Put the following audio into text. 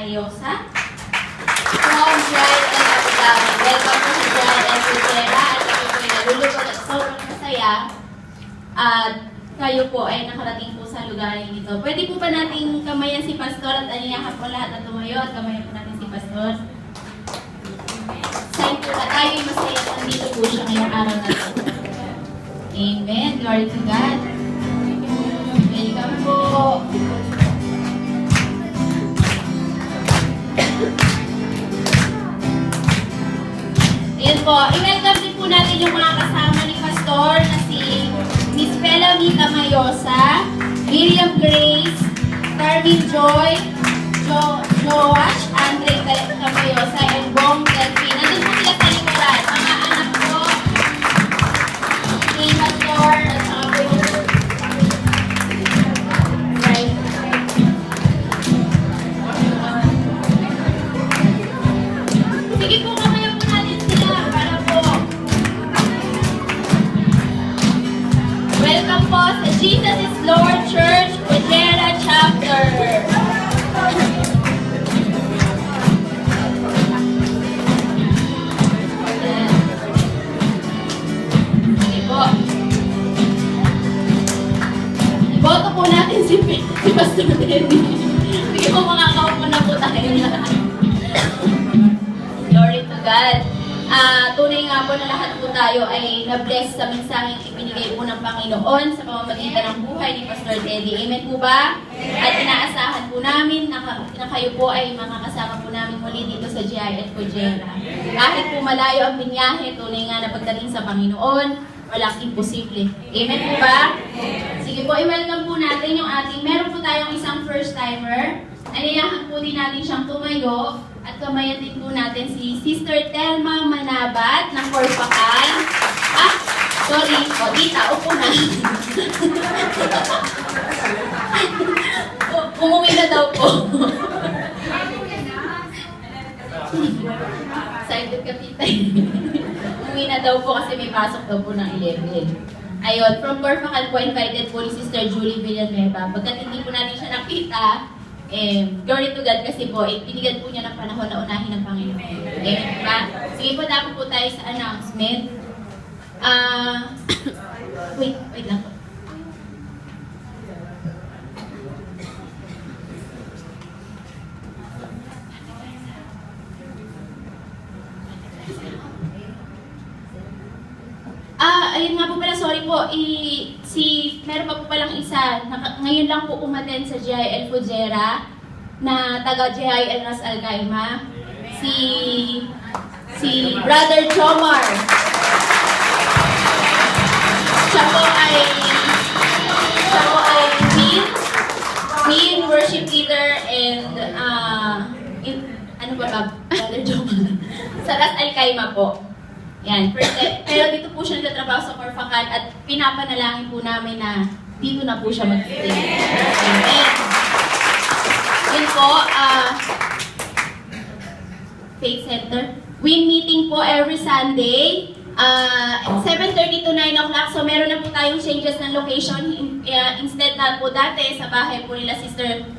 Mayosa from Dry and Abudabi. Welcome po sa Dry and Putera at kami po ay nalulugod at sobrang masaya at kayo po ay nakarating po sa lugar nito. Pwede po ba nating kamayan si Pastor at aniyahan po lahat na tumayo at kamayan po natin si Pastor? Sign po na tayo ay masaya at nandito po siya ngayong araw na ito. Amen. Glory to God. Welcome po. Ayan po. I-welcome din po natin yung mga kasama ni Pastor na si Miss Pelamita Mayosa, Miriam Grace, Carmen Joy, Joash, Andre Mayosa, and Bong Delphine. Nandun po sila sa likuran. Mga anak po ni Pastor at saka po yung right. Sige po, mamaya po natin sila para po. Welcome po sa Jesus is Lord Church, Pujera Chapter. Iboto po natin si Pastor Denny. Sige po, makakaupo na po tayo lahat. Glory to God. Tunay nga po na lahat po tayo ay na-bless sa mensaheng ibinigay po ng Panginoon sa pamamagitan ng buhay ni Pastor Teddy. Amen po ba? At inaasahan po namin na kayo po ay makakasama po namin muli dito sa GIF Pujera. Kahit po malayo ang binyahe, tunay nga na pagdating sa Panginoon, walang imposible. Amen po ba? Sige po, i-welcome po natin yung ating, meron po tayong isang first-timer. Aniyahan po din natin siyang tumayo at kamayan din po natin si Sister Telma Manabat ng Corpacal. Sorry. O, tita, upo na. Umuwi na daw po. Excited ka, tita. Umuwi na daw po kasi may pasok daw po ng 11. Ayun, from Corpacal po, invited po ni Sister Julie Villanueva. Pagkat hindi po natin siya nakita, glory to God kasi po, binigyan po niya ng panahon na unahin ng Panginoon. Amen ba? Sige po, dapat po tayo sa announcement. Wait lang po. Ayun nga po pala, sorry po, meron pa po palang isa, ngayon lang po umaten sa GIL Pujera, na taga GIL Ras Al Khaimah, si Brother Chomar. Siya po ay main worship leader and ano ba, Brother Chomar? Sa Ras Al Khaimah po. Yan, pero dito po siya nagtatrabaho sa Corpacal at pinapanalangin po namin na dito na po siya mag-stay. Amen. Yun po, Faith Center. Win meeting po every Sunday, 7:30 to 9 o'clock. So meron na po tayong changes ng location. Instead na po dati sa bahay po nila Sister